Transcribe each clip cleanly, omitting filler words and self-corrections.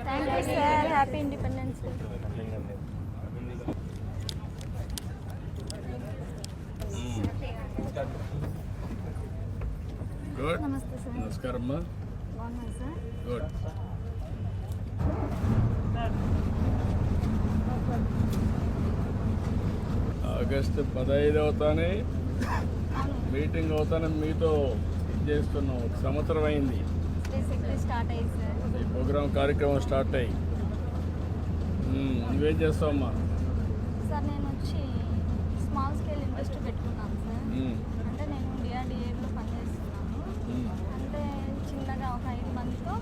Thank you sir. Happy independence day. Good. నమస్తే sir. నమస్కారం అమ్మా. బాగున్నాను సార్. గుడ్. ఆగస్టు 15 అవుతానే మీటింగ్ అవుతానే మీతో చేస్తున్నాం. ఒక సంవత్సరం అయింది స్టార్ట్ అయ్యింది సార్. ఈ ప్రోగ్రామ్ కార్యక్రమం స్టార్ట్ అయ్యి. నువ్వేం చేస్తావమ్మా? సార్ నేను వచ్చి స్మాల్ స్కేల్ ఇండస్ట్రీ పెట్టుకున్నాను సార్. అంటే నేను డిఆర్డిఏలో పనిచేస్తున్నాను. అంటే చిన్నగా ఒక 5 మందితో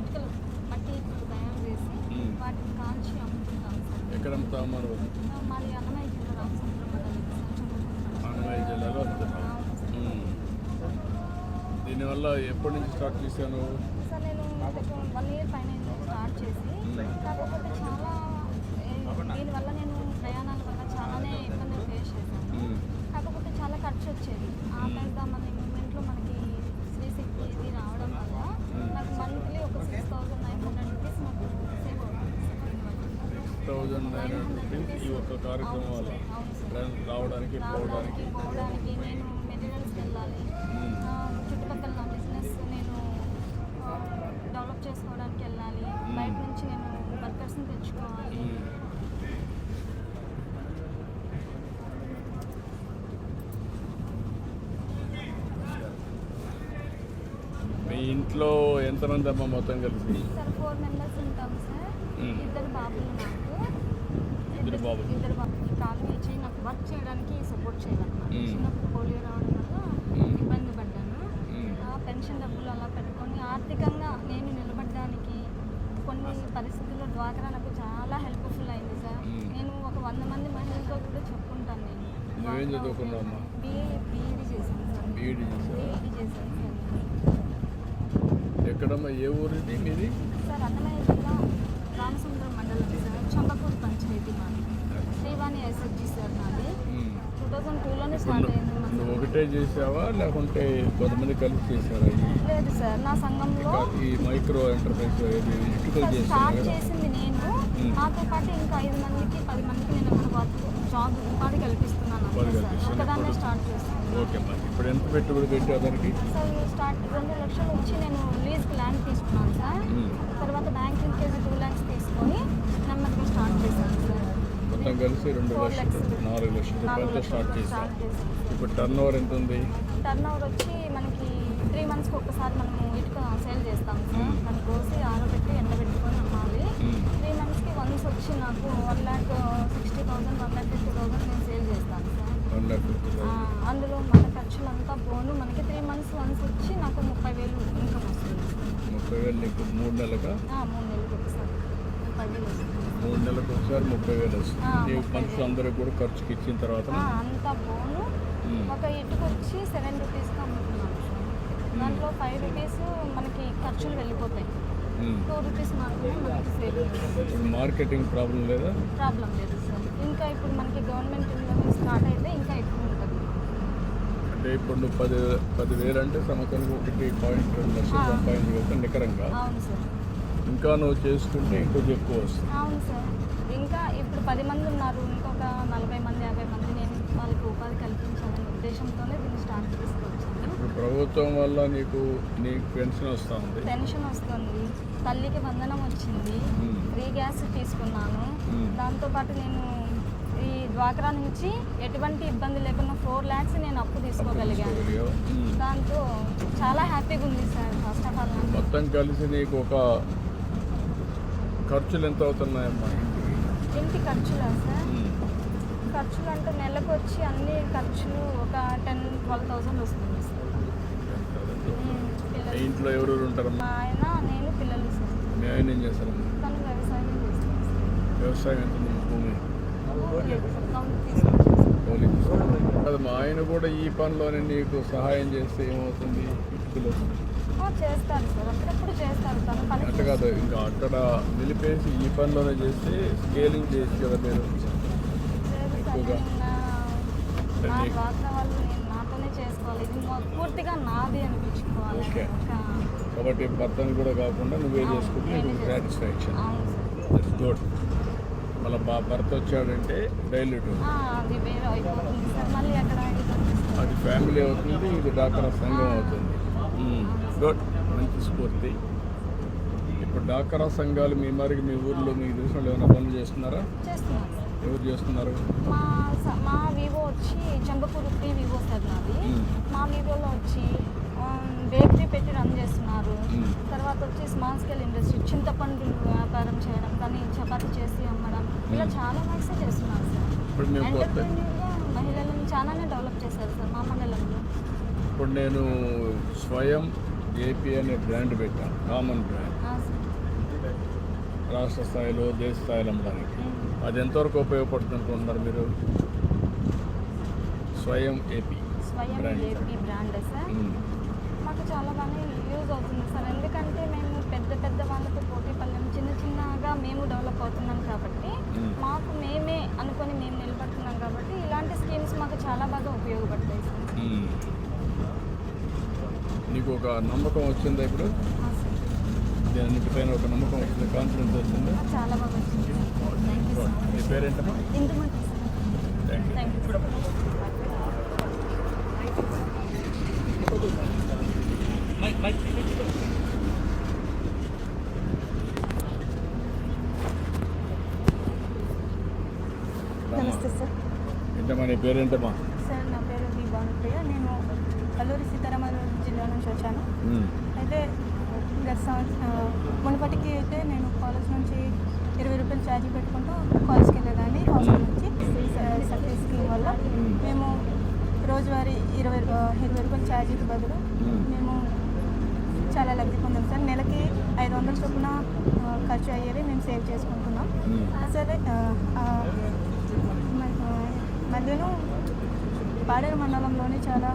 ఇటుకలు మట్టి ఇటుకలు తయారు చేసి వాటిని కాల్చి అమ్ముకుంటాను సార్. ఎక్కడ అమ్ముతావు? మాది అన్నమయ్య జిల్లా రామచంద్ర మండలం. అన్నమయ్య జిల్లాలో అమ్ముతున్నావు. దీనివల్ల ఎప్పటి నుంచి స్టార్ట్ చేశాను? సార్ నేను 1 ఇయర్ పైన స్టార్ట్ చేసి, కాకపోతే చాలా దీనివల్ల నేను ప్రయాణాల వల్ల చాలానే ఇబ్బందులు ఫేస్ చేశాను. కాకపోతే చాలా ఖర్చు వచ్చేది. ఆపేద్దామనే మూమెంట్లో మనకి శ్రీశక్తి ఇది రావడం వల్ల నాకు మంత్లీ ఒక 6,900 రూపీస్ నాకు సేవ్ అవుతుంది. 6,900 రూపీస్ ఈ ఒక్క కార్యక్రమం వల్ల రావడానికి పోవడానికి నేను మెటీరియల్స్కి వెళ్ళాలి, చుట్టుపక్కల నా బిజినెస్ నేను డెవలప్ చేసుకోవడానికి వెళ్ళాలి, బయట నుంచి నేను వర్కర్స్ని తెచ్చుకోవాలి. మీ ఇంట్లో ఎంతమంది అమ్మ మొత్తం కలిసి? సార్ 4 మెంబర్స్ ఉంటాం సార్. 2 బాబులు నాకు. 2 బాబులు. ఈ కాలు ఇచ్చి నాకు వర్క్ చేయడానికి సపోర్ట్ చేయాలన్నమాట. చిన్నప్పుడు పోలియో రావడం వల్ల ఇబ్బంది పడ్డాను. పెన్షన్ డబ్బులు అలా పెట్టుకొని ఆర్థికంగా నేను నిలబడడానికి కొన్ని పరిస్థితుల్లో డ్వాక్రా నాకు చాలా హెల్ప్ఫుల్ అయింది సార్. నేను ఒక 100 మంది మహిళలతో కూడా చెప్పుకుంటాను. నేను నువ్వేం చదువుకున్నావమ్మా? బీఈడీ చేశాను సార్. బీఈడీ చేశాను సార్. ఎక్కడమ్మా? ఏ ఊరు ఇది మీది? సార్ అన్నమయ్య జిల్లా రామచంద్రం మండలం సార్. చంపకూరు పంచాయతీ మాది. శ్రీవాణి ఎస్ఎస్జి సార్ నాది. 2002లోనే స్టార్ట్ అయింది. నువ్వు ఒకటే చేసావా లేకుంటే కొంతమంది కలిసి చేసావా? లేదు సార్, నా సంఘంలో ఈ మైక్రో ఎంటర్ప్రైజ్ ఇటుకలు స్టార్ట్ చేసాను చేసింది నేను. నాతో పాటు ఇంకా 5 మందికి 10 మందికి నేను అక్కడ జాబ్ ఉపాధి కల్పిస్తున్నాను. ఒకదాన్నే స్టార్ట్ చేస్తాను. ఓకే అమ్మా. ఇప్పుడు ఎంత పెట్టుబడి పెట్టావు దానికి? సార్ స్టార్ట్ 2 లక్షలు వచ్చి నేను లీజ్కి ల్యాండ్ తీసుకున్నాను సార్. తర్వాత బ్యాంకింగ్ కేజీ 2 lakhs తీసుకొని నెమ్మదిగా స్టార్ట్ చేశాను సార్. మొత్తం కలిసి 2 లక్షలు 4 లక్షల రూపాయలతో స్టార్ట్ చేశాను. ఇప్పుడు టర్న్ ఓవర్ ఎంత ఉంది? టర్న్ ఓవర్ వచ్చి మనకి 3 monthsకి ఒకసారి మనము ఇటుక సేల్ చేస్తాం సార్. మనం కోసి ఆరబెట్టి ఎండబెట్టుకొని అమ్మాలి. 3 monthsకి వన్స్ వచ్చి నాకు 1,60,000 1,50,000 నేను సేల్ చేస్తాను సార్. 1,50,000. అందులో మన ఖర్చులంతా పోను మనకి 3 months వన్స్ వచ్చి నాకు 30,000 ఇన్కమ్ వస్తుంది. 30,000 నీకు 3 నెలలుగా? 3 నెలలకు ఒకసారి 30,000 వస్తుంది. 3 నెలలకు ఒకసారి 30,000 వస్తుంది. నీకు మనుషులు అందరూ కూడా ఖర్చుకి ఇచ్చిన తర్వాత అంతా పోను. ఒక ఇటుకు వచ్చి 7 రూపీస్కి అమ్ముతున్నాను సార్. దాంట్లో 5 రూపీస్ మనకి ఖర్చులు వెళ్ళిపోతాయి. 2 రూపీస్ మాత్రమే మనకి సేవింగ్. మార్కెటింగ్ ప్రాబ్లం లేదా? ప్రాబ్లం లేదు సార్. ఇంకా ఇప్పుడు మనకి గవర్నమెంట్ స్టార్ట్ అయితే ఇంకా ఎక్కువ ఉంటుంది. అంటే ఇప్పుడు నువ్వు 10,000 అంటే సంవత్సరానికి 1.2 లక్షలు సంపాదించగలుగుతా నికరంగా. అవును సార్. ఇంకా నువ్వు చేసుకుంటే ఇంకొంచెం ఎక్కువ వస్తుంది. అవును సార్. ఇంకా ఇప్పుడు 10 మంది ఉన్నారు, ఇంకొక 40 మంది 50 మంది నేను వాళ్ళకి ఉపాధి కల్పించాలనే ఉద్దేశంతోనే దీన్ని స్టార్ట్ తీసుకొచ్చాను. ఇప్పుడు ప్రభుత్వం వల్ల నీకు పెన్షన్ వస్తూ ఉంది. పెన్షన్ వస్తుంది, తల్లికి వందనం వచ్చింది, ఫ్రీ గ్యాస్ తీసుకున్నాను. దాంతోపాటు నేను ఈ డ్వాక్రా నుంచి ఎటువంటి ఇబ్బంది లేకుండా 4 lakhs నేను అప్పు తీసుకోగలిగాను. దాంతో చాలా హ్యాపీగా ఉంది సార్. ఫస్ట్ ఆఫ్ ఆల్ మొత్తం కలిసి నీకు ఒక ఖర్చులు ఎంత అవుతున్నాయమ్మా ఇంటి ఖర్చులా సార్? ఖర్చులు అంటే నెలకు వచ్చి అన్ని ఖర్చులు ఒక 10,000-12,000 వస్తుంది సార్. ఇంట్లో ఎవరెవరు ఉంటారమ్మా? మా ఆయన, నేను, పిల్లలు సార్. మీ ఆయన ఏం చేస్తారమ్మా? తను వ్యవసాయం చేస్తాను సార్. వ్యవసాయం ఎంత ఉంది? భూమి తీసుకొచ్చేస్తాను. అది మా ఆయన కూడా ఈ పనిలోనే నీకు సహాయం చేస్తే ఏమవుతుంది? ఇటుకలు చేస్తారు సార్, అప్పుడప్పుడు చేస్తారు. తను పని అంటే కాదు, ఇంకా అక్కడ నిలిపేసి ఈ పనిలోనే చేస్తే స్కేలింగ్ చేసి కదా మీరు ఎక్కువగా నా డ్వాక్రా వాళ్ళు నాతో నేనే చేసుకోవాలి, ఇది పూర్తిగా నాది అనిపించుకోవాలి. ఓకే. కాబట్టి భర్తని కూడా కాకుండా నువ్వే చేసుకుంటే నీకు సాటిస్ఫాక్షన్. That's good. మళ్ళీ భర్త వచ్చాడంటే డైలీ అది వేరే అయిపోతుంది సార్, మళ్ళీ ఎక్కడ అది ఫ్యామిలీ అవుతుంది, ఇది డాక్రా సంఘం అవుతుంది. గుడ్, మంచి స్ఫూర్తి. ఇప్పుడు డాక్రా సంఘాలు మీ ఊర్లో మీకు తెలిసిన ఏమైనా పనులు చేస్తున్నారా? చేస్తున్నారు సార్. ఎవరు చేస్తున్నారు? మా వివో వచ్చి చెంబకూరు వివో సార్ నాది. మా వివోలో వచ్చి బేకరీ పెట్టి రన్ చేస్తున్నారు. తర్వాత వచ్చి స్మాల్ స్కేల్ ఇండస్ట్రీ, చింతపండు వ్యాపారం చేయడం కానీ చపాతీ చేసి అమ్మడం, ఇలా చాలా వర్క్స్ చేస్తున్నారు సార్. ఎంటర్ప్రెన్యూర్గా మహిళలను చాలానే డెవలప్ చేశారు సార్ మా మండలంలో. ఇప్పుడు నేను స్వయం ఏపీ అనే బ్రాండ్ పెట్టాను, కామన్ బ్రాండ్, రాష్ట్ర స్థాయిలో దేశ స్థాయిలో అమ్మడానికి. అది ఎంతవరకు ఉపయోగపడుతుంది అనుకుంటున్నారు మీరు? స్వయం ఏపీ బ్రాండ్ సార్ మాకు చాలా బాగా యూజ్ అవుతుంది సార్. ఎందుకంటే మేము పెద్ద వాళ్ళతో పోటీ పడలేము, చిన్నగా మేము డెవలప్ అవుతున్నాం కాబట్టి మాకు మేమే అనుకొని మేము నిలబడుతున్నాం కాబట్టి ఇలాంటి స్కీమ్స్ మాకు చాలా బాగా ఉపయోగపడతాయి సార్. నీకు ఒక నమ్మకం వచ్చిందా ఇప్పుడు? దీనిపైన ఒక నమ్మకం వచ్చింది, కాన్ఫిడెన్స్ వచ్చింది? చాలా బాగా వచ్చింది. Thank you sir. మీ పేరేంటమ్మా? ఇందుమతి సార్. Thank you. నమస్తే సార్. ఏంటమ్మా నీ పేరేంటమ్మా? సార్ నా పేరు దీపానుప్రియ, నేను అల్లూరి సీతారామరాజు జిల్లా నుంచి వచ్చాను. అయితే గత మునుపటికి అయితే నేను కాలేజ్ నుంచి 20 రూపాయలు ఛార్జీ పెట్టుకుంటూ కాలేజ్కి వెళ్ళేదాన్ని. హాస్టల్ నుంచి సర్వీస్ స్కీమ్ వల్ల మేము రోజువారీ 20 రూపాయలు ఛార్జీకి బదులు మేము చాలా లబ్ధి పొందాం సార్. నెలకి 500 చొప్పున ఖర్చు అయ్యేవి మేము సేవ్ చేసుకుంటున్నాం. సరే మధ్యలో పాడేరు మండలంలోని చాలా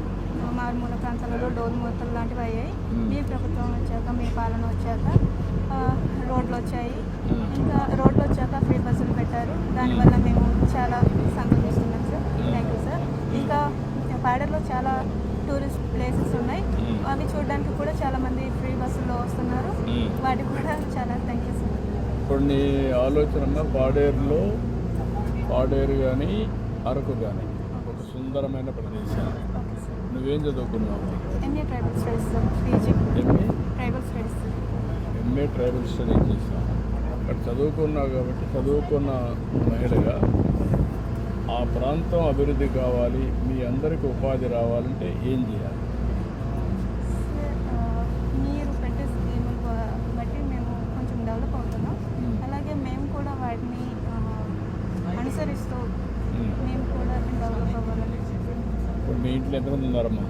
మారుమూల ప్రాంతాలలో డోలు మూతలు లాంటివి అయ్యాయి. మీ ప్రభుత్వం వచ్చాక, మీ పాలన వచ్చాక రోడ్లు వచ్చాయి. ఇంకా రోడ్లు వచ్చాక ఫ్రీ బస్సులు పెట్టారు. దానివల్ల మేము చాలా సంతోషిస్తున్నాం సార్. Thank you sir. ఇంకా పాడేరులో చాలా టూరిస్ట్ ప్లేసెస్ ఉన్నాయి, అవి చూడడానికి కూడా చాలామంది ఫ్రీ బస్సుల్లో వస్తున్నారు. వాటికి కూడా చాలా థ్యాంక్ యూ సార్. ఇప్పుడు నీ ఆలోచన పాడేరు కానీ అరకు కానీ ఒక సుందరమైన ప్రదేశం. నువ్వేం చదువుకున్నావు? MA tribal studies sir. PG tribal studies. MA tribal studies చేస్తాను. అక్కడ చదువుకున్నావు కాబట్టి చదువుకున్న మహిళగా ఆ ప్రాంతం అభివృద్ధి కావాలి, మీ అందరికీ ఉపాధి రావాలంటే ఏం చేయాలి? మీరు పెట్టే స్కీములు బట్టి మేము కొంచెం డెవలప్ అవుతున్నాం. అలాగే మేము కూడా వాటిని అనుసరిస్తూ మేము కూడా డెవలప్ అవ్వాలని. ఇప్పుడు మీ ఇంట్లో ఎంతమంది ఉన్నారమ్మా?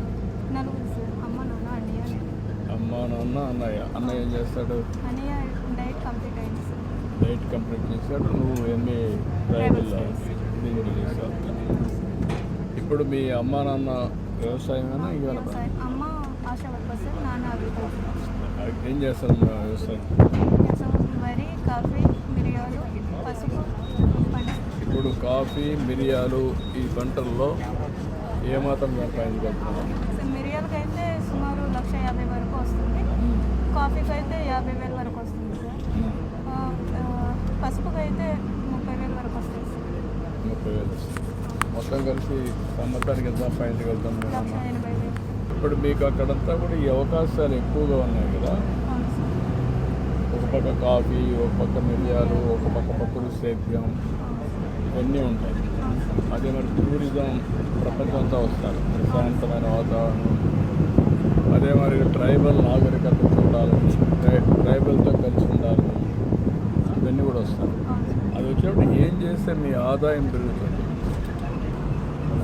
నలుగురు సార్. అమ్మ, నాన్న, అన్నయ్య, నేను. అమ్మ, నాన్న, అన్నయ్య. అన్నయ్య ఏం చేస్తాడు? అన్నయ్య డైట్ కంప్లీట్ అయింది సార్. డైట్ కంప్లీట్ చేశాడు. నువ్వు ఎంఏ ట్రైబల్ దీనికి చేస్తావు. ఇప్పుడు మీ అమ్మ నాన్న వ్యవసాయమేనా ఇంకేమైనా? అమ్మ ఆశా వర్కర్ సార్, నాన్న అగ్రికల్చర్. ఏం చేస్తారు వ్యవసాయం? వరి, కాఫీ, మిరియాలు, పసుపు పండిస్తారు. ఇప్పుడు కాఫీ, మిరియాలు ఈ పంటల్లో ఏమాత్రం సంపాదించగలుగుతున్నాం? మిరియాలకి అయితే సుమారు 1,50,000 వరకు వస్తుంది. కాఫీకి అయితే 50,000 వరకు వస్తుంది సార్. పసుపుకి అయితే 30,000 వరకు వస్తుంది సార్. 30,000 మొత్తం కలిసి సంవత్సరానికి ఎంత సంపాదించగలుగుతాం? 1,80,000. ఇప్పుడు మీకు అక్కడంతా కూడా ఈ అవకాశాలు ఎక్కువగా ఉన్నాయి కదా. అవును సార్. ఒక పక్క కాఫీ, ఒక పక్క మిరియాలు, ఒక పక్క పప్పులు సేద్యం, ఇవన్నీ ఉంటాయి. అదే మరి టూరిజం ప్రపంచం అంతా వస్తారు, ప్రశాంతమైన వాతావరణం. అదే మరి ట్రైబల్ నాగరికత చూడాలని, ట్రైబల్తో కలిసి ఉండాలని, ఇవన్నీ కూడా వస్తారు. అది వచ్చినప్పుడు ఏం చేస్తే మీ ఆదాయం పెరుగుతుంది?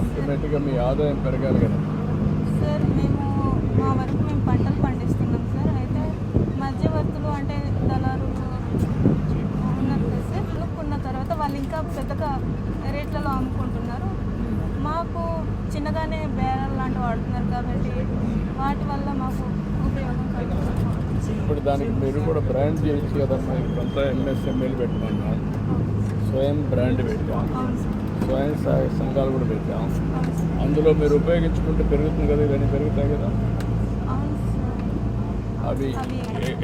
అల్టిమేట్గా మీ ఆదాయం పెరగాలి కదా సార్. మేము మా వరకు మేము పంటలు పండిస్తున్నాం సార్. అయితే మధ్యవర్తులు అంటే దళారులు ఉన్నారు కదా సార్. కొనుక్కున్న తర్వాత వాళ్ళు ఇంకా పెద్దగా రేట్లలో అమ్ముకుంటున్నారు. మాకు చిన్నగానే బేరాలు లాంటివి వాడుతున్నారు కాబట్టి వాటి వల్ల మాకు ఉపయోగం కలుగుతుంది. ఇప్పుడు దానికి మీరు కూడా బ్రాండ్ చేయొచ్చు కదమ్మా. ఇప్పుడంతా ఎంఎస్ఎంఈలు పెట్టమన్నాం, స్వయం బ్రాండ్ పెట్టాం. అవును సార్. స్వయం సహాయ సంఘాలు కూడా పెట్టాం. అవును సార్. అందులో మీరు ఉపయోగించుకుంటే పెరుగుతుంది కదా, ఇవన్నీ పెరుగుతాయి కదా. అవును సార్. అవి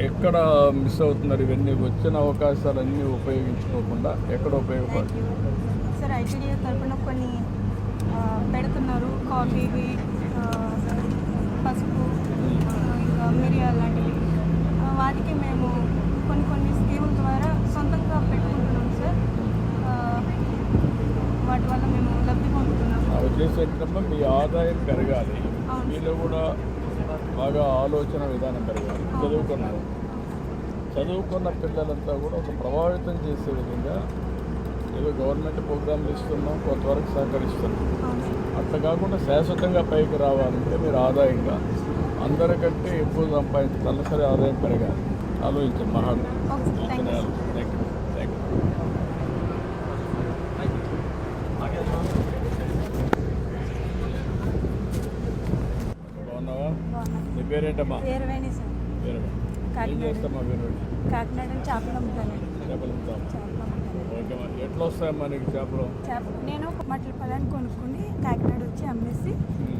ఎక్కడ మిస్ అవుతున్నారు? ఇవన్నీ వచ్చిన అవకాశాలన్నీ ఉపయోగించుకోకుండా ఎక్కడ ఉపయోగపడుతుంది? సార్ ఐటీడీ తరఫున కొన్ని పెడుతున్నారు, కాఫీవి, పసుపు, ఇంకా మిరియాలు లాంటివి. వాటికి మేము కొన్ని స్కీముల ద్వారా సొంతంగా పెట్టుకుంటున్నాం సార్. వాటి వల్ల మేము లబ్ధి పొందుతున్నాం. అవి చేసేటప్పుడు మీ ఆదాయం పెరగాలి, మీలో కూడా బాగా ఆలోచన విధానం పెరగాలి. చదువుకున్న పిల్లలంతా కూడా ఒక ప్రభావితం చేసే విధంగా ఏదో గవర్నమెంట్ ప్రోగ్రాంలు ఇస్తున్నాం, కొంతవరకు సహకరిస్తున్నాం. అట్లా కాకుండా శాశ్వతంగా పైకి రావాలంటే మీరు ఆదాయంగా అందరికంటే ఎక్కువ సంపాదించి తలసరి ఆదాయం పెరగాలి. ఆలోచించండి. Thank you. బాగున్నావా? నీ పేరేంటమ్మా? వేరువేణి సార్. ఏం చేస్తామా? వేరువేణి కాకినాడ చేపలు అమ్ముతానండి. చేపలు అమ్ముతాం. చేపలు అమ్ముతాను. ఓకేమ్మా. ఎట్లా వస్తాయమ్మా నీకు చేపలు? నేను ఒక మట్టల పొలాన్ని కొనుక్కొని కాకినాడ వచ్చి అమ్మేసి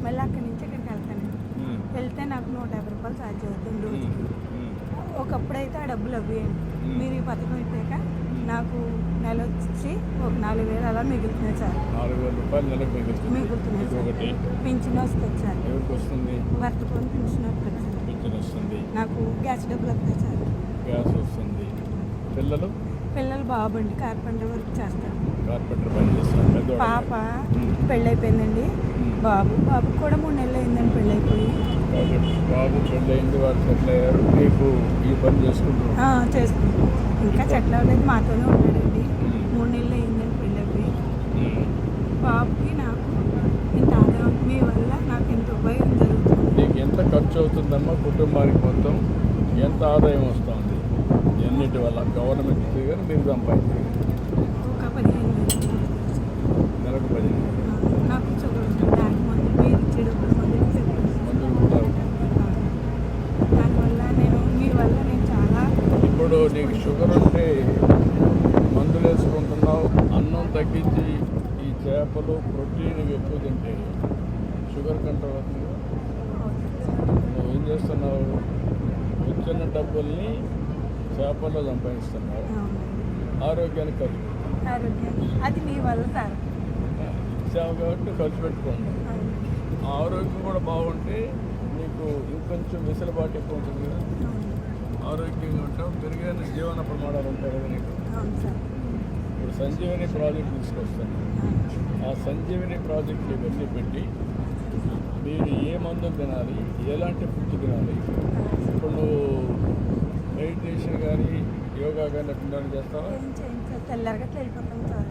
మళ్ళీ అక్కడి నుంచి ఇక్కడికి వెళ్తాను. వెళ్తే నాకు 150 రూపాయలు ఛార్జ్ అవుతుంది రోజుకి. ఒకప్పుడు అయితే ఆ డబ్బులు అవ్వేయండి. మీరు ఈ పథకం ఇచ్చాక నాకు నెల వచ్చి ఒక 4,000 అలా మిగులుతున్నాయి సార్. 4,000 రూపాయలు నెలకు మిగులుతున్నాయి సార్. ఒకటి పింఛన్ వస్తుంది సార్. ఎవరికి వస్తుంది? వర్తకొని పింఛన్ వస్తుంది సార్. పింఛన్ వస్తుంది. నాకు గ్యాస్ డబ్బులు వస్తాయి సార్. గ్యాస్ వస్తుంది. పిల్లలు బాబండి కార్పెంటర్ వర్క్ చేస్తారు. కార్పెంటర్ పని చేస్తారు. పాప పెళ్ళైపోయిందండి. బాబు కూడా 3 నెలలు అయిందండి పెళ్ళైపోయి. బాబు పెళ్ళయింది, వాళ్ళు సెటిల్ అయ్యారు, మీకు ఈ పని చేసుకుంటున్నాం. చేసుకుంటాం. ఇంకా సెటిల్ అవ్వలేదు, మాతోనే ఉన్నాడండి. 3 నెలలు అయిందండి పెళ్ళైపోయి. బాబుకి నాకు ఇంత ఆదాయం మీ వల్ల నాకు ఎంత ఉపయోగం జరుగుతుంది. నీకు ఎంత ఖర్చు అవుతుందమ్మా కుటుంబానికి మొత్తం? ఎంత ఆదాయం వస్తుంది ఎన్నిటి వల్ల? గవర్నమెంట్ కానీ మీరు సంపాదించారు? ఒక 15,000 నెలకు 15,000. నాకు బ్యాంక్ మందులు మీరు ఇచ్చే డబ్బులు మందులు కూడా. దానివల్ల మీ వల్ల నేను చాలా. ఇప్పుడు నీకు షుగర్ ఉంటే మందులు వేసుకుంటున్నావు, అన్నం తగ్గించి ఈ చేపలు ప్రోటీన్ ఎక్కువ తింటే షుగర్ కంట్రోల్ అవుతుంది. నువ్వు ఏం చేస్తున్నావు? వచ్చిన డబ్బుల్ని చేపల్లో సంపాదిస్తున్నావు, ఆరోగ్యానికి ఖర్చు అది మీ వల్ల సార్. ఇచ్చావు కాబట్టి ఖర్చు పెట్టుకోండి. ఆరోగ్యం కూడా బాగుంటే నీకు ఇంకొంచెం వెసులుబాటు ఎక్కువ ఉంటుంది కదా. ఆరోగ్యంగా ఉంటావు, పెరిగిన జీవన ప్రమాణాలు ఉంటాయి కదా నీకు. ఇప్పుడు సంజీవని ప్రాజెక్ట్ తీసుకొస్తాను. ఆ సంజీవని ప్రాజెక్టులు ఇవన్నీ పెట్టి మీరు ఏ మందులు తినాలి, ఎలాంటి ఫుడ్ తినాలి. ఇప్పుడు నువ్వు మెడిటేషన్ కానీ యోగా కానీ అట్లా చేస్తావా? తెల్లరగా వెళ్ళిపోతాం సార్.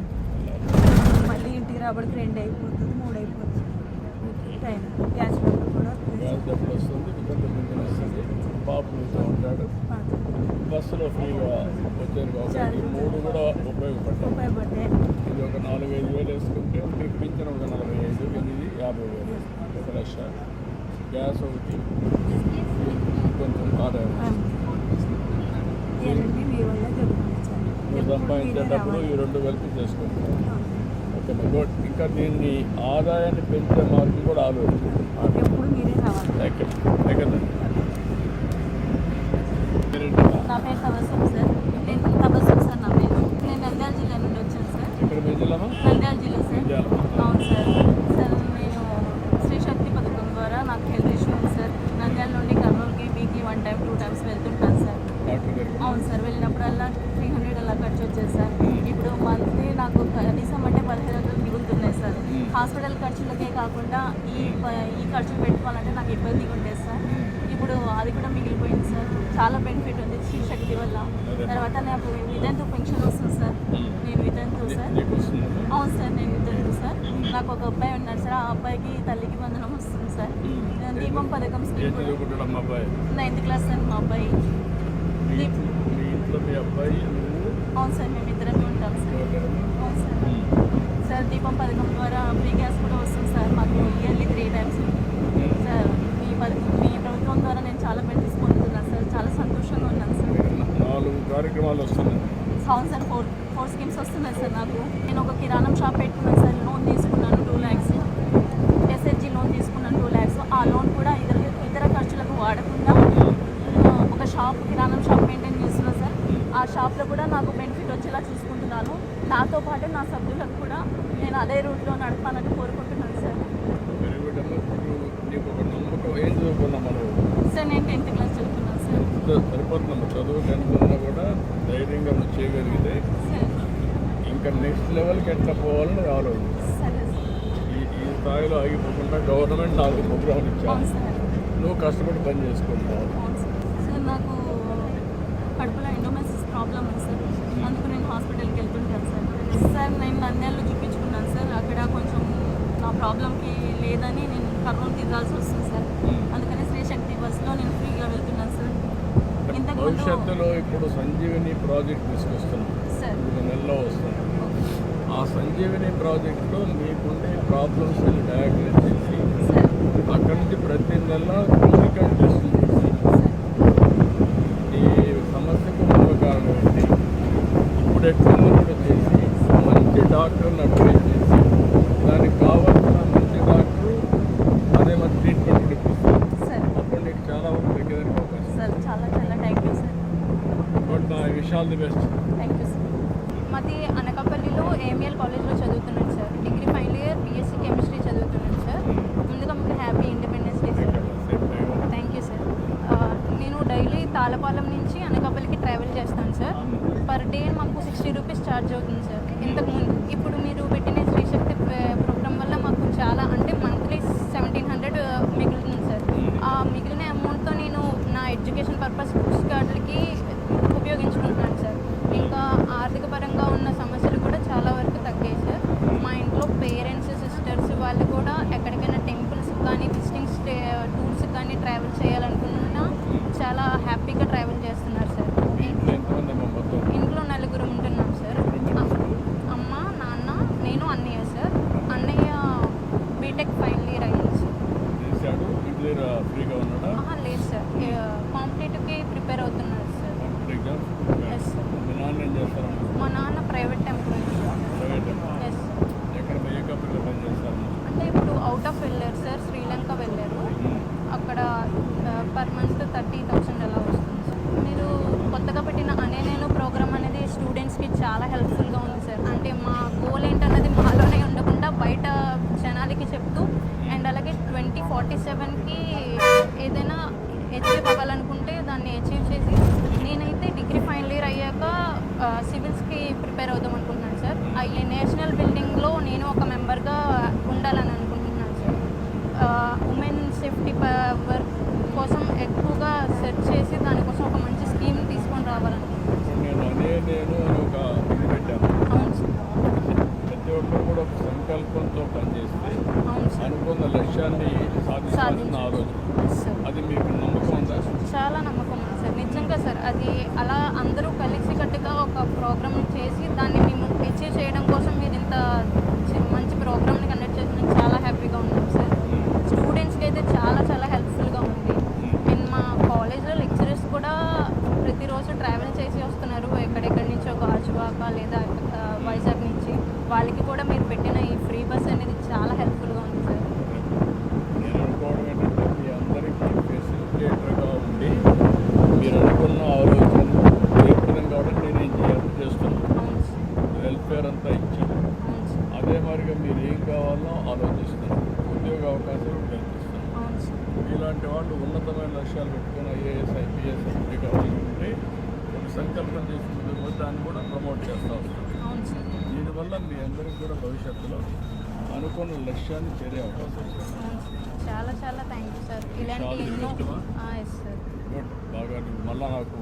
మళ్ళీ ఇంటికి రాబడికి 2 అయిపోతుంది, 3 అయిపోతుంది. టైం గ్యాస్ డబ్బులు కూడా వస్తుంది, విధంగా పింఛన్ వస్తుంది. బాబు మీతో ఉంటాడు, బస్సులో ఫ్రీగా వచ్చారు కాబట్టి 3 కూడా ఉపయోగపడ్డాయి. ఇది ఒక 4-5 వేలు వేసుకుంటే మీకు పింఛన్ ఒక 45, 50,000, 1,00,000. గ్యాస్ ఒకటి కొంచెం ఆదాయం. నువ్వు సంపాదించేటప్పుడు ఈ 2 కలిపి చేసుకుంటావు. Okay good. ఇంకా దీన్ని ఆదాయాన్ని పెంచే మార్గం కూడా ఆలోచించు. నా పేరు తబస్సుమ్ సార్. తబస్సుమ్ సార్ నా పేరు. నేను నంద్యాల జిల్లా నుండి వచ్చాను సార్. ఇక్కడ మీ జిల్లా? నంద్యాల జిల్లా సార్. అవును సార్. సార్ నేను శ్రీ శక్తి పథకం ద్వారా నాకు హెల్త్ ఇష్యూ ఉంది సార్. నంద్యాల నుండి కర్నూలుకి వీక్లీ 1 టైం 2 టైమ్స్ వెళ్తుంటాను సార్. అవును సార్. వెళ్ళినప్పుడల్లా 300 అలా ఖర్చు వచ్చేది సార్. ఇప్పుడు మంత్లీ నాకు కనీసం అంటే 1500 మిగులుతున్నాయి సార్. హాస్పిటల్ ఖర్చులకే కాకుండా ఈ ఖర్చులు పెట్టుకోవాలంటే నాకు ఇబ్బందిగా ఉండేది సార్. ఇప్పుడు అది కూడా మిగిలిపోయింది సార్. చాలా బెనిఫిట్ ఉంది శ్రీ శక్తి వల్ల. తర్వాత నాకు వితంతు పెన్షన్ వస్తుంది సార్. నేను వితంతు సార్. అవును సార్, నేను వితంతు సార్. నాకు ఒక అబ్బాయి ఉన్నాడు సార్. ఆ అబ్బాయికి తల్లికి వందనం వస్తుంది సార్. దీపం పథకం స్కీమ్ 9th క్లాస్ సార్ మా అబ్బాయి. అవును సార్, మేము ఇద్దరమే ఉంటాం సార్. అవును సార్. సార్ దీపం పథకం ద్వారా ఫ్రీ గ్యాస్ కూడా వస్తుంది సార్ మాకు ఇయర్లీ 3 టైమ్స్ సార్. మీ ప్రభుత్వం ద్వారా నేను చాలా బెనిఫిట్స్ పొందుతున్నాను సార్. చాలా సంతోషంగా ఉన్నాను సార్. 4 కార్యక్రమాలు వస్తున్నాయి అవును సార్, ఫోర్ స్కీమ్స్ వస్తున్నాయి సార్ నాకు. నేను ఒక కిరాణం షాప్ పెట్టుకున్నాను సార్, లోన్ తీసుకున్నాను 2 lakhs, ఎస్హెచ్జి లోన్ తీసుకున్నాను 2 lakhs. ఆ లోన్ కూడా ఇతర ఖర్చులకు వాడకుండా ఒక కిరాణం షాప్ మెయింటైన్ చేస్తున్నాను సార్. ఆ షాప్లో కూడా నాకు బెనిఫిట్ వచ్చేలా చూసుకుంటున్నాను. నాతో పాటు నా సభ్యులకు కూడా నేను అదే రూట్లో నడపాలని కోరుకుంటున్నాను సార్. వెరీ గుడ్ అమ్మ. నీకు ఒక నమ్మకం ఏం చదువుకున్నాం సార్ నేను 10th క్లాస్ చదువుతున్నాను సార్. సరిపోతుందమ్మా. చదువు 10th ఉన్నా కూడా ధైర్యంగా నువ్వు చేయగలిగితే సార్ ఇంకా నెక్స్ట్ లెవెల్కి ఎట్లా పోవాలని ఆలోచన. సరే ఈ స్థాయిలో ఆగిపోకుండా గవర్నమెంట్ నాకు ప్రోగ్రామ్ ఇచ్చాను, అవును సార్. నువ్వు కష్టపడి పని చేసుకుంటావు. అవును సార్. సార్ నాకు కడుపులో ఎండోమెట్రియోసిస్ ప్రాబ్లం ఉంది సార్, అందుకు నేను హాస్పిటల్కి వెళ్తుంటాను సార్. సార్ నేను నంద్యాలలో చూపించుకున్నాను సార్, అక్కడ కొంచెం నా ప్రాబ్లంకి లేదని నేను కర్నూలు తిరగాల్సి వస్తుంది సార్. అందుకని శ్రీశక్తి బస్సులో నేను ఫ్రీగా వెళ్తున్నాను సార్. ఇంతకుముందు భవిష్యత్తులో ఇప్పుడు సంజీవిని ప్రాజెక్ట్ తీసుకొస్తున్నాం, సార్ 3 నెలల్లో వస్తుంది. ఆ సంజీవిని ప్రాజెక్టులో మీకుండే ప్రాబ్లమ్స్ డయాగ్నోస్ చేసి సార్ అక్కడి నుంచి ప్రతి నెల క్లినికల్ టెస్టులు చేసి ఈ సమస్యకు మూల కారణం ఏంటి, ఇప్పుడు ఎట్లుందో కూడా చేసి మంచి డాక్టర్ని అడ్వైజ్ చేసి దానికి కావాల్సిన మంచి డాక్టరు అదే మన ట్రీట్మెంట్ ఇప్పిస్తారు. సార్ అప్పుడు నీకు చాలా వరకు తగ్గేదానికి అవకాశం. సార్ చాలా థ్యాంక్ యూ సార్. బట్ నా wish all the best. Thank you sir. మాది అనకాపల్లిలో ఏఎంఎల్ కాలేజ్లో చదువుతున్నాను sir. Degree final year BSc chemistry చదువుతున్నాను సార్. ముందుగా మీకు happy independence day sir. Thank you sir. నేను డైలీ తాళపాలెం నుంచి అనకాపల్లికి ట్రావెల్ చేస్తాను సార్. పర్ డే మాకు 60 రూపీస్ ఛార్జ్ అవుతుంది సార్. ఇంతకుముందు ఇప్పుడు మీరు పెట్టిన శ్రీశక్తి ప్రోగ్రామ్ వల్ల మాకు చాలా అంటే మంత్లీ 1700 మిగులుతుంది సార్. ఆ మిగిలిన అమౌంట్తో నేను నా ఎడ్యుకేషన్ పర్పస్ పుస్తకాలకి ఉపయోగించుకుంటున్నాను సార్. ఇంకా ఆర్థిక పరంగా ఉన్న సమస్యలు కూడా చాలా వరకు తగ్గాయి సార్. మా ఇంట్లో పేరెంట్స్ సిస్టర్స్ వాళ్ళు కూడా ఎక్కడికైనా టెంపుల్స్ కానీ విజిటింగ్ టూర్స్ కానీ ట్రావెల్ చేయాలనుకున్నా చాలా హ్యాపీగా ట్రావెల్ చేస్తున్నారు సార్. ఇంట్లో ఎంతమంది అమ్మ మొత్తం? ఇంట్లో 4 ఉంటున్నాం సార్. అమ్మ నాన్న నేను అన్నయ్య సార్. అన్నయ్య బీటెక్ ఫైనల్ ఇయర్ అయ్యింది సార్. చేశాడు, ఇంటి దగ్గర ఫ్రీగా ఉన్నాడా? లేదు సార్, కాంపిటేటివ్కి ప్రిపేర్ అవుతున్నారు సార్. ఎగ్జామ్. Yes sir. మీ నాన్న ఏం చేస్తారమ్మా? మా నాన్న private employee sir. Private. Yes sir. ఎక్కడ ఏ కంపెనీలో పని చేస్తారమ్మా? అంటే ఇప్పుడు అవుట్ ఆఫ్ వెళ్ళారు సార్, శ్రీలంక వెళ్ళారు. అక్కడ పర్ మంత్ 30,000 అలా వస్తుంది సార్. మీరు కొత్తగా పెట్టిన అనే నేను ప్రోగ్రామ్ అనేది స్టూడెంట్స్కి చాలా హెల్ప్ఫుల్గా ఉంది సార్. అంటే మా గోల్ ఏంటన్నది మాలోనే ఉండకుండా బయట జనాలకి చెప్తూ అండ్ అలాగే 2047కి ఏదైనా అచీవ్ అవ్వాలనుకుంటే దాన్ని అచీవ్ చేసి నేనైతే డిగ్రీ ఫైనల్ ఇయర్ అయ్యాక సివిల్స్కి ప్రిపేర్ అవుదాం అనుకుంటున్నాను సార్. ఈ నేషనల్ బిల్డింగ్లో నేను ఒక మెంబర్గా ఉండాలని అనుకుంటున్నాను సార్. ఉమెన్ సేఫ్టీ వర్క్ కోసం ఎక్కువగా సెర్చ్ చేసి దానికోసం ఒక మంచి స్కీమ్ తీసుకొని రావాలనుకుంటున్నాను. నేను ఒక ఇది పెట్టాను. అవును సార్. ప్రతి ఒక్కరు కూడా ఒక సంకల్పంతో పనిచేస్తే అవును సార్. అనుకున్న లక్ష్యాన్ని సాధించాల్సిన ఆలోచన. సార్ అది మీకు నమ్మకం ఉందా? చాలా నమ్మకం ఉంది సార్. నిజంగా సార్ అది అలా అందరూ కలిసికట్టుగా ఒక ప్రోగ్రామ్ చేసి దాన్ని మేము అచీవ్ చేయడం కోసం మీరు ఇంత మంచి ప్రోగ్రామ్ని కండక్ట్ చేసిన చాలా హ్యాపీగా ఉన్నాం సార్. స్టూడెంట్స్కి అయితే చాలా హెల్ప్ఫుల్గా ఉంది. అండ్ మా కాలేజ్లో లెక్చరర్స్ కూడా ప్రతిరోజు ట్రావెల్ చేసి వస్తున్నారు ఎక్కడెక్కడి నుంచో, గాజువాక లేదా వైజాగ్ నుంచి. వాళ్ళకి కూడా మీరు పెట్టిన ఈ ఫ్రీ బస్ అనేది చాలా హెల్ప్ఫుల్గా ఉంది సార్. నేను అనుకోవడం ఏంటంటే మీ అందరికీ ఫెసిలిటేటర్గా ఉండి మీరు అనుకున్న ఆలోచన ఏర్పడడం కాబట్టి నేను ఏం చేయాలని చేస్తున్నాను. అవును సార్. వెల్ఫేర్ అంతా ఇచ్చాను. అవును సార్. అదే మరిగా మీరు ఏం కావాలో ఆలోచిస్తున్నాను. ఉద్యోగ అవకాశాలు కల్పిస్తాను. అవును సార్. ఇలాంటి వాళ్ళు ఉన్నతమైన లక్ష్యాలు పెట్టుకుని ఐఏఎస్ ఐపీఎస్ ఎంపీ కావాలనుకుంటే ఒక సంకల్పం చేసి ముందుకు పోతే దాన్ని కూడా ప్రమోట్ చేస్తూ వస్తాను. అవును సార్. దీనివల్ల మీ అందరికీ కూడా భవిష్యత్తులో అనుకున్న లక్ష్యాన్ని చేరే అవకాశం ఉంది. అవును సార్. చాలా థ్యాంక్ యూ సార్. ఇలాంటి ఎన్నో ఎస్ సార్. గుడ్. బాగా మళ్ళీ నాకు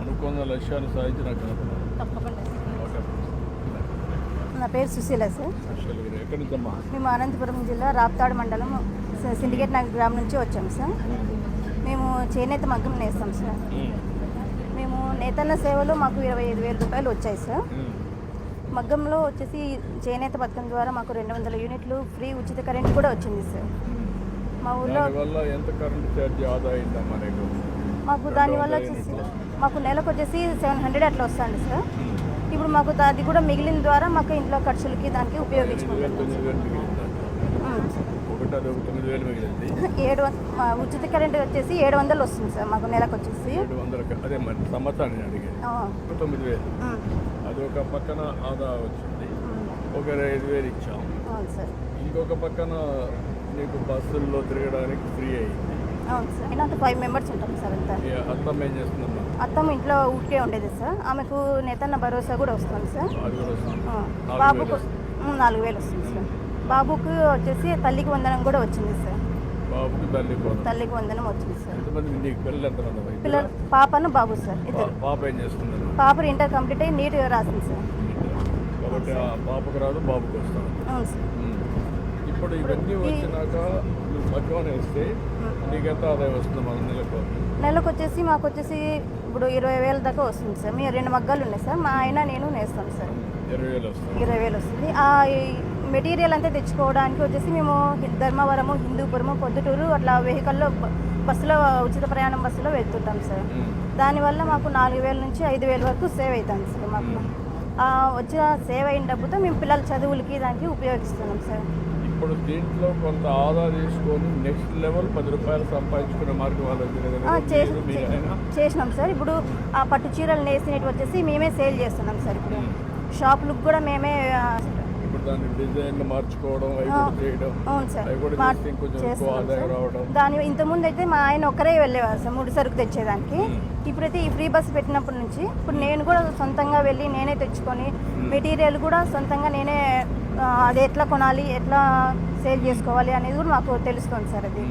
అనుకున్న లక్ష్యాన్ని సాధించి నాకు కనపడాలి. తప్పకుండా సార్. ఓకే. నా పేరు సుశీల సార్. అసలు మీరు ఎక్కడి నుంచమ్మా? మేము అనంతపురం జిల్లా రాప్తాడు మండలం సిండికేట్ నగర్ గ్రామం నుంచి వచ్చాము సార్. మేము చేనేత మగ్గం నేస్తాం సార్. మేము నేతన్న సేవలో మాకు 25,000 రూపాయలు వచ్చాయి సార్. మగ్గంలో వచ్చేసి చేనేత పథకం ద్వారా మాకు 200 యూనిట్లు ఫ్రీ ఉచిత కరెంట్ కూడా వచ్చింది సార్. మా ఊళ్ళో దానివల్ల ఎంత కరెంట్ ఛార్జ్ ఆదా అయిందమ్మా నీకు? మాకు దానివల్ల వచ్చేసి మాకు నెలకు వచ్చేసి 700 అట్లా వస్తుంది సార్. ఇప్పుడు మాకు అది కూడా మిగిలిన ద్వారా మాకు ఇంట్లో ఖర్చులకి దానికి ఉపయోగించుకుంటాం. 9,000 మిగిలింది. ఒకటి అది ఒక 9,000 మిగిలింది. ఉచిత కరెంట్ వచ్చేసి 700 వస్తుంది సార్ మాకు నెలకు వచ్చేసి. 700 అదే మరి సంవత్సరాన్ని అడిగేది. 9,000 అది ఒక పక్కన ఆదా వచ్చింది. ఒక 5,000 ఇచ్చాం. అవును సార్. ఇంకొక పక్కన నీకు బస్సుల్లో తిరగడానికి ఫ్రీ అయింది. అవును సార్. అయినా 5 మెంబర్స్ ఉంటాం సార్ అంతా. అత్తమ్మ ఏం చేస్తుందమ్మా? అత్తమ్మ ఇంట్లో ఊరికే ఉండేది సార్. ఆమెకు నేతన్న భరోసా కూడా వస్తుంది సార్. అది కూడా వస్తుంది. బాబుకు 4,000 వస్తుంది సార్. బాబుకు వచ్చేసి తల్లికి వందనం కూడా వచ్చింది సార్. బాబుకి తల్లికి వందనం వచ్చింది సార్. ఎంతమంది నీకు పిల్లలు ఎంతమంది? పిల్లలు పాపను బాబు సార్ ఇద్దరు. పాప ఏం చేస్తున్నారు? పాప ఇంటర్ కంప్లీట్ అయ్యి నీట్ రాసింది సార్. కాబట్టి ఆ పాపకు రాదు, బాబుకి వస్తాను. అవును సార్. ఇప్పుడు ఇవన్నీ వచ్చినాక నువ్వు మగ్గం వేస్తే నీకు ఎంత ఆదాయం వస్తుంది మన నెలకు వచ్చేసి మాకు వచ్చేసి ఇప్పుడు 20,000 దాకా వస్తుంది సార్. మేము 2 మగ్గాలు ఉన్నాయి సార్. మా ఆయన నేను నేస్తాం సార్. 20,000 వస్తుంది. 20,000 వస్తుంది. ఆ మెటీరియల్ అంతా తెచ్చుకోవడానికి వచ్చేసి మేము ధర్మవరము, హిందూపురము, పొద్దుటూరు అట్లా వెహికల్లో బస్సులో ఉచిత ప్రయాణం బస్సులో వెళ్తుంటాం సార్. దానివల్ల మాకు 4,000 నుంచి 5,000 వరకు సేవ్ అవుతుంది సార్. మాకు వచ్చిన సేవ్ అయిన డబ్బుతో మేము పిల్లల చదువులకి దానికి ఉపయోగిస్తున్నాం సార్. ఇప్పుడు దీంట్లో కొంత ఆదా తీసుకొని నెక్స్ట్ లెవెల్ 10 రూపాయలు సంపాదించుకునే మార్గం చేసినాం సార్. ఇప్పుడు ఆ పట్టు చీరలు నేసినవి వచ్చేసి మేమే సేల్ చేస్తున్నాం సార్. ఇప్పుడు షాపులకు కూడా మేమే దాన్ని డిజైన్ మార్చుకోవడం, అవును సార్ దాని ఇంతకుముందు అయితే మా ఆయన ఒక్కరే వెళ్ళేవారు సార్ ముడి సరుకు తెచ్చేదానికి. ఇప్పుడైతే ఈ ఫ్రీ బస్ పెట్టినప్పటి నుంచి ఇప్పుడు నేను కూడా సొంతంగా వెళ్ళి నేనే తెచ్చుకొని మెటీరియల్ కూడా సొంతంగా నేనే అది ఎట్లా కొనాలి, ఎట్లా సేల్ చేసుకోవాలి అనేది కూడా మాకు తెలుస్తుంది సార్. అది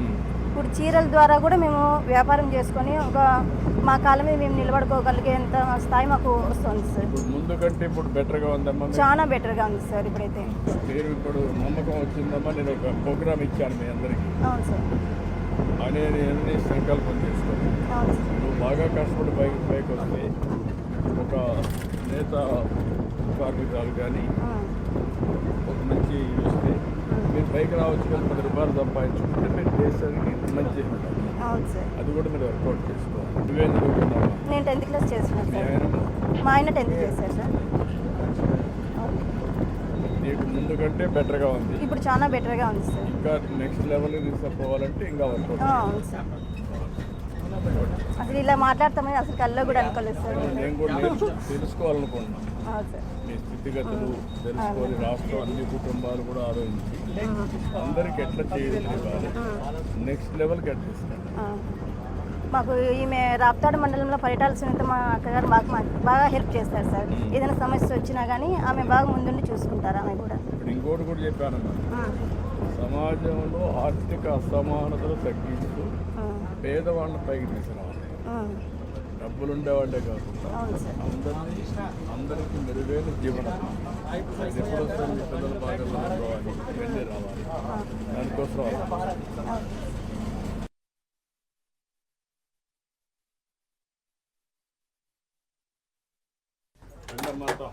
ఇప్పుడు చీరల ద్వారా కూడా మేము వ్యాపారం చేసుకొని ఒక మా కాలం మీద మేము నిలబడుకోగలిగేంత స్థాయి మాకు వస్తుంది సార్. ముందు కంటే ఇప్పుడు బెటర్గా ఉందమ్మా? చాలా బెటర్గా ఉంది సార్ ఇప్పుడైతే. మీరు ఇప్పుడు నమ్మకం వచ్చిందమ్మా? నేను ఒక ప్రోగ్రామ్ ఇచ్చాను మీ అందరికీ. అవును సార్. అనేది సంకల్పం చేసుకోండి. నువ్వు బాగా కష్టపడి పైకి వస్తే ఒక నేత కార్మికురాలు కానీ ఒక మంచి వస్తే మీరు పైకి రావచ్చు. కానీ 10 రూపాయలు సంపాదించుకుంటే మీరు దేశానికి మంచి అది కూడా మీరు వర్కౌట్ చేసుకోవాలి. నువ్వేం చదువుకున్నావా? నేను 10th క్లాస్ చేస్తున్నాను సార్. మా ఆయన 10th చేశారు సార్. నీకు ముందు కంటే బెటర్గా ఉంది. ఇప్పుడు చాలా బెటర్గా ఉంది సార్. ఇంకా నెక్స్ట్ లెవెల్ తీసుకుపోవాలంటే ఇంకా వర్కౌట్. అవును సార్. అసలు ఇలా మాట్లాడతామని అసలు కల్లో కూడా అనుకోలేదు సార్. నేను కూడా తెలుసుకోవాలనుకుంటున్నాను మీ స్థితిగతులు తెలుసుకొని రాష్ట్రం అన్ని కుటుంబాలు కూడా ఆలోచించి అందరికి ఎట్లా చేయగలిగాలి, నెక్స్ట్ లెవెల్కి ఎట్లా ఇస్తాను. మాకు ఈమె రాప్తాడు మండలంలో పరిటాల సునీత మా అక్కగారు బాగా హెల్ప్ చేస్తారు సార్. ఏదైనా సమస్య వచ్చినా కానీ ఆమె బాగా ముందుండి చూసుకుంటారు. ఆమె కూడా ఇప్పుడు ఇంకోటి కూడా చెప్పానమ్మా, సమాజంలో ఆర్థిక అసమానతలు తగ్గిస్తూ పేదవాళ్ళని పైకి తీసుకురావాలి. డబ్బులు ఉండేవాళ్ళే కాకుండా అందరికీ మెరుగైన జీవనం. అది ఎప్పుడు వస్తుంది? మీ పిల్లలు బాగా రావాలి, వెళ్ళి రావాలి. దానికోసం మాతో